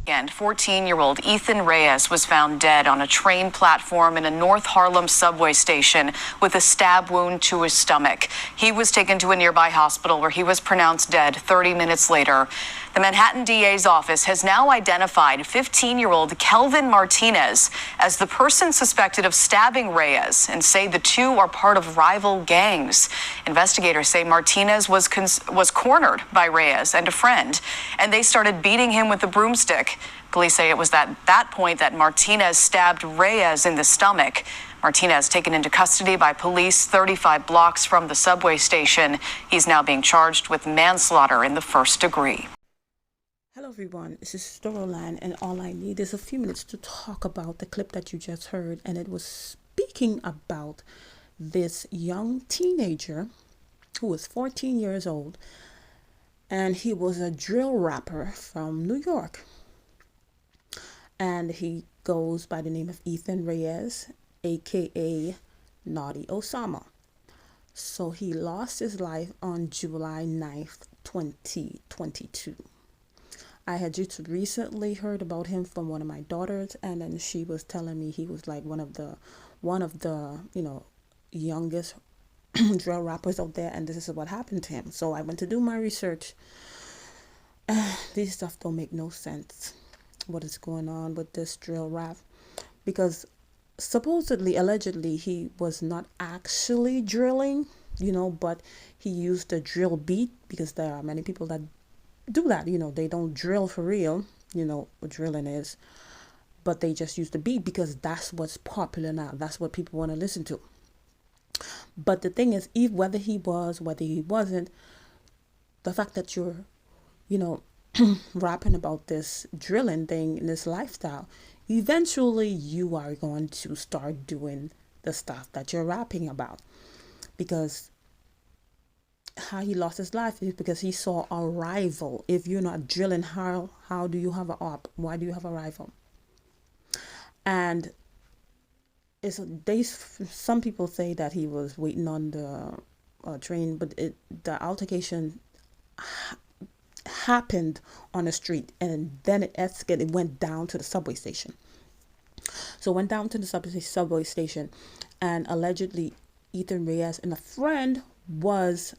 And 14-year-old Ethan Reyes was found dead on a train platform in a North Harlem subway station with a stab wound to his stomach. He was taken to a nearby hospital where he was pronounced dead 30 minutes later. The Manhattan DA's office has now identified 15-year-old Kelvin Martinez as the person suspected of stabbing Reyes and say the two are part of rival gangs. Investigators say Martinez was cornered by Reyes and a friend, and they started beating him with a broomstick. Police say it was at that point that Martinez stabbed Reyes in the stomach. Martinez taken into custody by police 35 blocks from the subway station. He's now being charged with manslaughter in the first degree. Hello everyone, this is Storyline, and all I need is a few minutes to talk about the clip that you just heard, and it was speaking about this young teenager who was 14 years old, and he was a drill rapper from New York, and he goes by the name of Ethan Reyes, AkA Nottiosama. So he lost his life on July 9th, 2022. I had just recently heard about him from one of my daughters, and then she was telling me he was like one of the youngest drill rappers out there, and this is what happened to him. So I went to do my research. These stuff don't make no sense. What is going on with this drill rap? Because supposedly, allegedly, he was not actually drilling, but he used a drill beat, because there are many people that do that. They don't drill for real, what drilling is, but they just use the beat because that's what's popular now. That's what people want to listen to. But the thing is, whether he wasn't, the fact that you're, rapping about this drilling thing, this lifestyle, eventually you are going to start doing the stuff that you're rapping about. Because how he lost his life is because he saw a rival. If you're not drilling, how do you have an op? Why do you have a rival? And some people say that he was waiting on the train, but the altercation happened on the street, and then it escalated. It went down to the subway station. So it went down to the subway station, and allegedly Ethan Reyes and a friend was,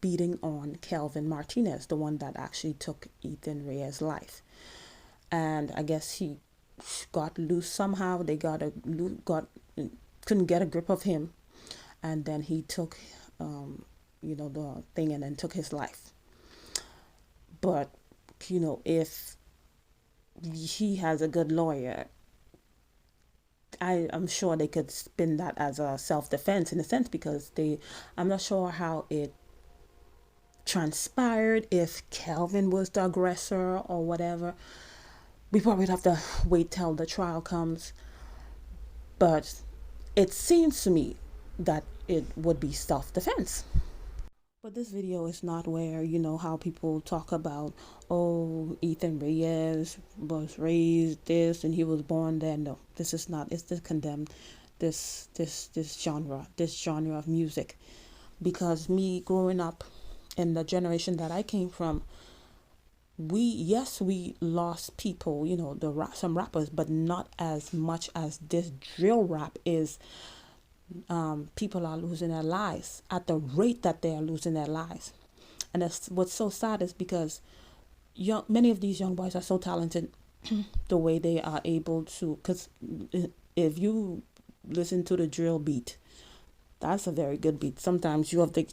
beating on Kelvin Martinez, the one that actually took Ethan Reyes' life. And I guess he got loose somehow. They couldn't get a grip of him, and then he took, the thing, and then took his life. But if he has a good lawyer, I'm sure they could spin that as a self-defense in a sense, because I'm not sure how it transpired, if Kelvin was the aggressor or whatever. We probably have to wait till the trial comes. But it seems to me that it would be self-defense. But this video is not where, how people talk about, oh, Ethan Reyes was raised this and he was born there. No, this is not. It's to condemn this genre of music. Because me growing up in the generation that I came from, we lost people, some rappers, but not as much as this drill rap is. People are losing their lives at the rate that they are losing their lives. And that's what's so sad, is because many of these young boys are so talented the way they are able to, because if you listen to the drill beat, that's a very good beat. Sometimes you have to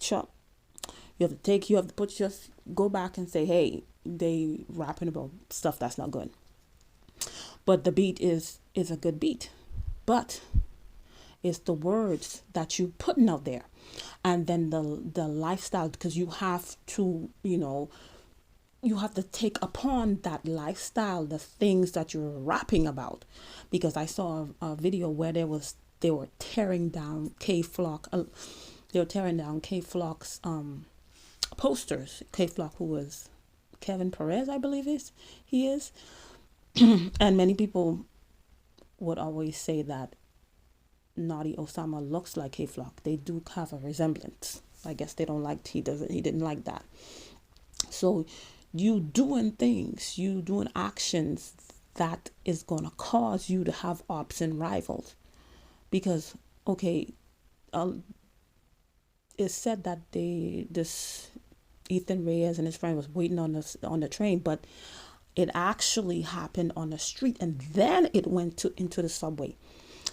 go back and say, hey, they rapping about stuff that's not good. But the beat is a good beat. But it's the words that you putting out there, and then the lifestyle, because you have to take upon that lifestyle, the things that you're rapping about. Because I saw a video where they were tearing down K Flock. They were tearing down K Flock's posters. K Flock, who was Kevin Perez, I believe he is. And many people would always say that Nottiosama looks like K Flock. They do have a resemblance. I guess they don't like, he didn't like that. So you doing things, you doing actions that is gonna cause you to have ops and rivals. Because okay, uh, it's said that this Ethan Reyes and his friend was waiting on the train, but it actually happened on the street, and then it went to into the subway.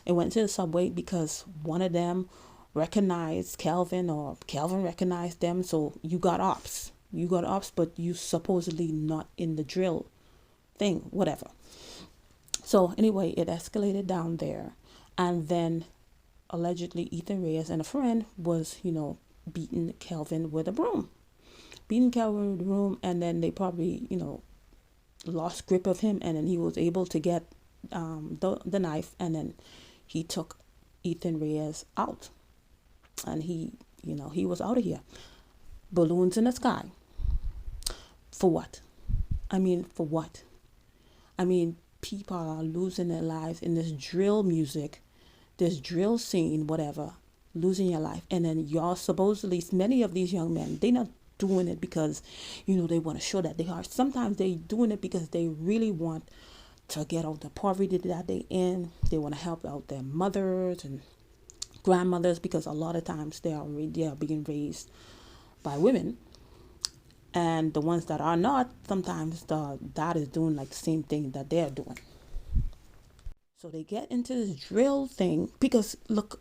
It went to the subway because one of them recognized Kelvin, or Kelvin recognized them. So you got ops. You got ops, but you supposedly not in the drill thing, whatever. So anyway, it escalated down there, and then allegedly Ethan Reyes and a friend was, beating Kelvin with a broom. Beating Kelvin with a broom, and then they probably, lost grip of him, and then he was able to get the knife, and then he took Ethan Reyes out, and he was out of here. Balloons in the sky. For what? I mean, for what? I mean, people are losing their lives in this drill music, this drill scene, whatever, losing your life. And then y'all supposedly, many of these young men, they not doing it because, they want to show that they are. Sometimes they doing it because they really want to get out the poverty that they in. They want to help out their mothers and grandmothers, because a lot of times they are being raised by women. And the ones that are not, sometimes the dad is doing like the same thing that they're doing. So they get into this drill thing because look,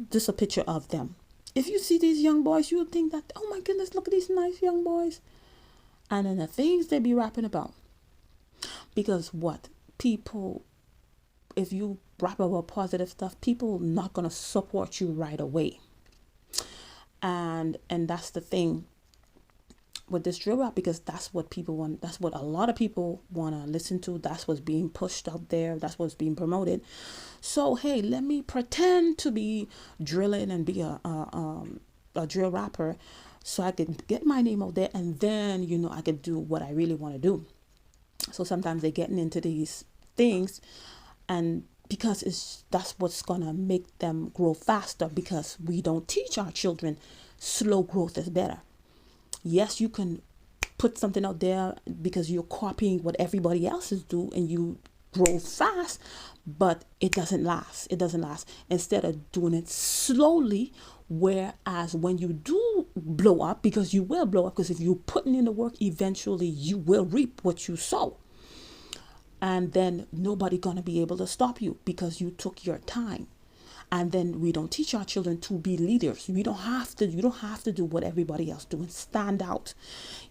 just a picture of them. If you see these young boys, you would think that, oh my goodness, look at these nice young boys. And then the things they be rapping about. Because what? People, if you rap about positive stuff, people not going to support you right away. And that's the thing with this drill rap, because that's what people want. That's what a lot of people want to listen to. That's what's being pushed out there. That's what's being promoted. So hey, let me pretend to be drilling and be a drill rapper, so I can get my name out there, and then I could do what I really want to do. So sometimes they're getting into these things, and because that's what's gonna make them grow faster, because we don't teach our children slow growth is better. Yes, you can put something out there because you're copying what everybody else is doing and you grow fast, but it doesn't last. It doesn't last. Instead of doing it slowly, whereas when you do blow up, because you will blow up, because if you're putting in the work, eventually you will reap what you sow. And then nobody gonna be able to stop you because you took your time. And then we don't teach our children to be leaders. You don't have to do what everybody else doing. Stand out.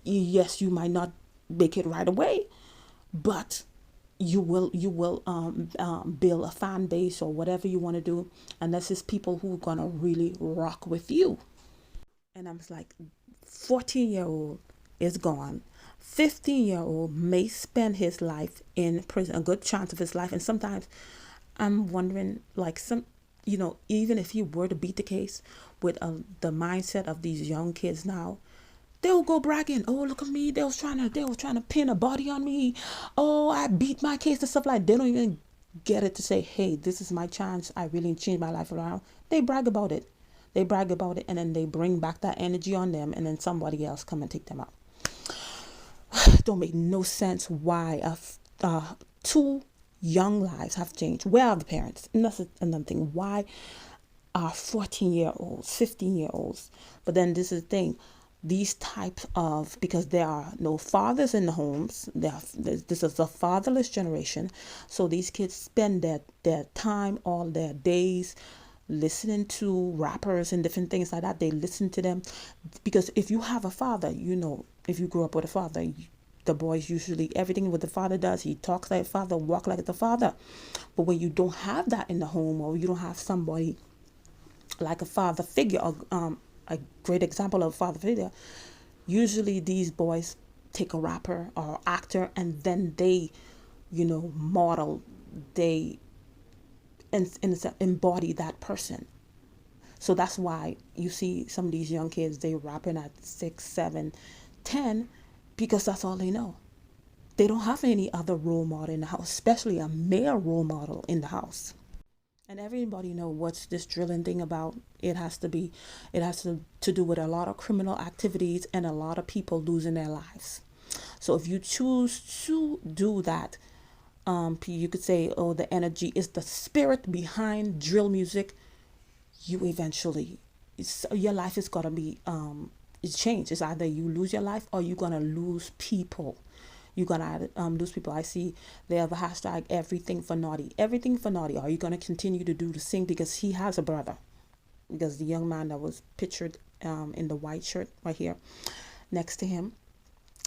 Yes, you might not make it right away, but you will build a fan base or whatever you want to do. And this is people who are gonna really rock with you. And I'm like, 14-year-old is gone. 15-year-old may spend his life in prison, a good chance of his life. And sometimes I'm wondering, like, even if he were to beat the case with the mindset of these young kids now, they'll go bragging, oh, look at me, they was trying to pin a body on me, oh, I beat my case and stuff like that. They don't even get it to say, hey, this is my chance, I really changed my life around. They brag about it, and then they bring back that energy on them, and then somebody else come and take them out. Don't make no sense why two young lives have changed. Where are the parents? And that's another thing. Why are 14-year-olds, 15-year-olds? But then this is the thing. These types of, because there are no fathers in the homes, this is a fatherless generation. So these kids spend their time, all their days, listening to rappers and different things like that. They listen to them because if you have a father, if you grew up with a father, the boys usually, everything what the father does, he talks like a father, walk like the father. But when you don't have that in the home, or you don't have somebody like a father figure, or a great example of a father figure, usually these boys take a rapper or actor, and then they model, they embody that person. So that's why you see some of these young kids, they rapping at 6, 7, 10, because that's all they know. They don't have any other role model in the house, especially a male role model in the house. And everybody know what's this drilling thing about. It has to do with a lot of criminal activities and a lot of people losing their lives. So if you choose to do that, you could say, oh, the energy is the spirit behind drill music. You eventually, your life is gonna be it's changed. It's either you lose your life or you're gonna lose people. You're gonna lose people. I see they have a hashtag everything for naughty. Everything for naughty. Are you gonna continue to do the same? Because he has a brother. Because the young man that was pictured in the white shirt right here next to him,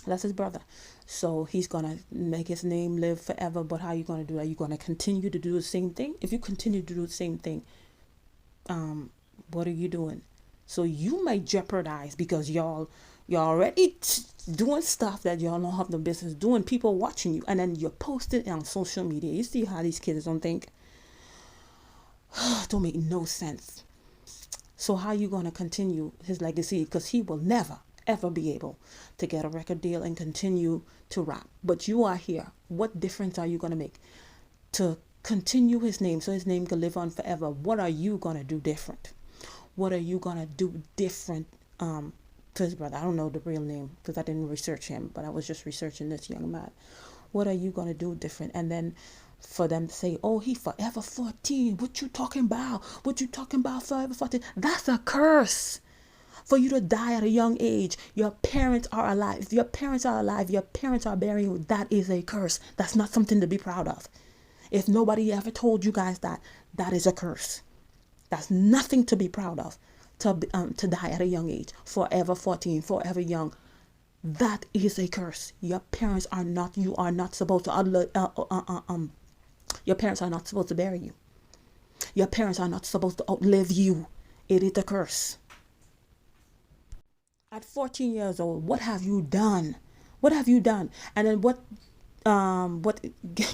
that's his brother. So he's gonna make his name live forever. But how are you gonna do that? You're gonna continue to do the same thing. If you continue to do the same thing, what are you doing? So you might jeopardize because you're already doing stuff that y'all don't have no business doing. People watching you, and then you post it on social media. You see how these kids don't think? Don't make no sense. So how you gonna continue his legacy? Because he will never ever be able to get a record deal and continue to rap. But you are here. What difference are you gonna make to continue his name so his name can live on forever? What are you gonna do different? What are you gonna do different to his brother? I don't know the real name because I didn't research him, but I was just researching this young man. What are you gonna do different? And then for them to say, oh, he forever 14. What you talking about? What you talking about forever 14? That's a curse. For you to die at a young age, your parents are alive. If your parents are alive, your parents are burying you. That is a curse. That's not something to be proud of. If nobody ever told you guys that, that is a curse. That's nothing to be proud of. To die at a young age, forever 14, forever young. That is a curse. Your parents are not. You are not supposed to. Your parents are not supposed to bury you. Your parents are not supposed to outlive you. It is a curse. At 14 years old, what have you done? What have you done? And then what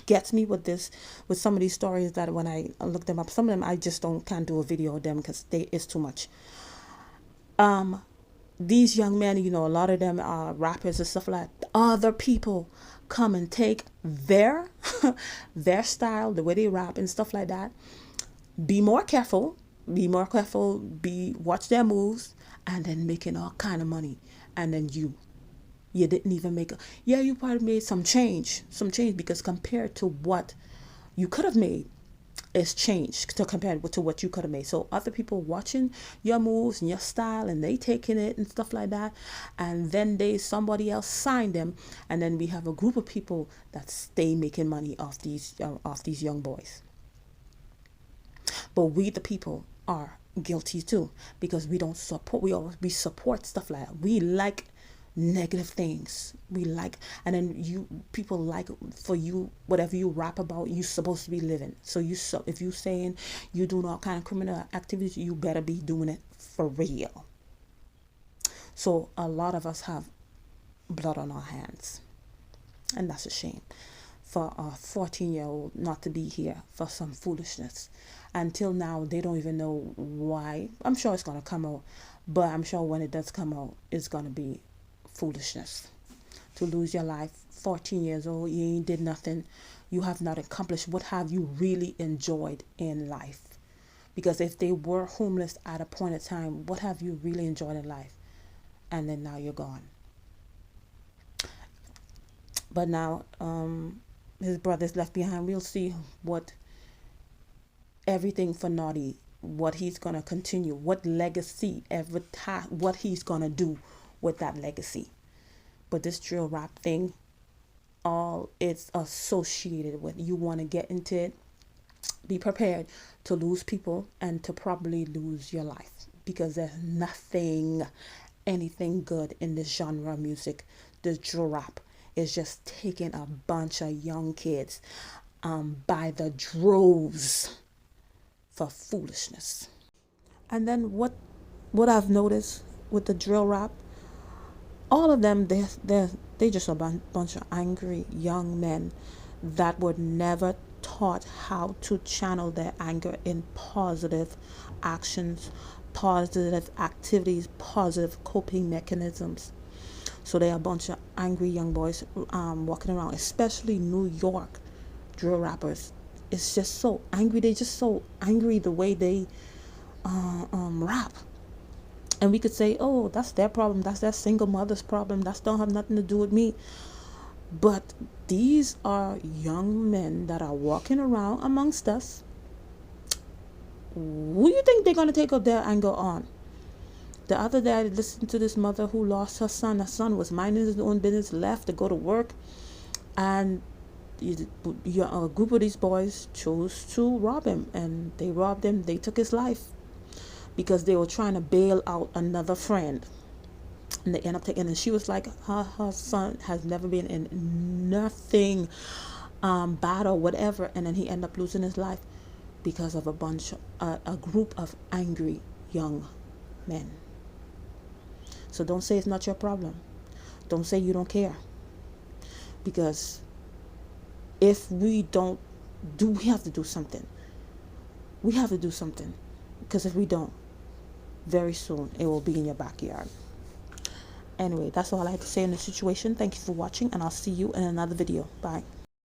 gets me with this, with some of these stories, that when I look them up, some of them I just can't do a video of them because it's too much. These young men, a lot of them are rappers and stuff like that. Other people come and take their their style, the way they rap and stuff like that. Be more careful. Be more careful. Watch their moves, and then making all kind of money. And then you didn't even make you probably made some change, because compared to what you could have made, it's changed to compare to what you could have made. So other people watching your moves and your style, and they taking it and stuff like that, and then somebody else signed them, and then we have a group of people that stay making money off these young boys. But we the people are guilty too, because we support stuff like that. We like negative things. We like, and then people like, for you, whatever you rap about, you supposed to be living. So if you saying you doing all kind of criminal activities, you better be doing it for real. So a lot of us have blood on our hands, and that's a shame for a 14-year-old not to be here for some foolishness. Until now, they don't even know why. I'm sure it's going to come out, but I'm sure when it does come out, it's going to be foolishness. To lose your life, 14 years old, you ain't did nothing. You have not accomplished. What have you really enjoyed in life? Because if they were homeless at a point in time, what have you really enjoyed in life? And then now you're gone. But now, his brother's left behind. We'll see what everything for naughty, what he's going to continue, what legacy, what he's going to do with that legacy. But this drill rap thing, all it's associated with, you want to get into it, be prepared to lose people and to probably lose your life, because there's anything good in this genre of music. This drill rap is just taking a bunch of young kids by the droves for foolishness. And then what I've noticed with the drill rap, all of them, they just a bunch of angry young men that were never taught how to channel their anger in positive actions, positive activities, positive coping mechanisms. So they are a bunch of angry young boys walking around, especially New York drill rappers. It's just so angry. They just so angry the way they rap. And we could say, oh, that's their problem. That's their single mother's problem. That don't have nothing to do with me. But these are young men that are walking around amongst us. Who do you think they're going to take up their anger on? The other day, I listened to this mother who lost her son. Her son was minding his own business, left to go to work, and a group of these boys chose to rob him, and they robbed him. They took his life because they were trying to bail out another friend, and they end up taking. And she was like, her son has never been in nothing bad or whatever, and then he ended up losing his life because of a group of angry young men. So don't say it's not your problem. Don't say you don't care. Because if we don't we have to do something. We have to do something. Because if we don't, very soon it will be in your backyard. Anyway, that's all I have to say in this situation. Thank you for watching, and I'll see you in another video. Bye.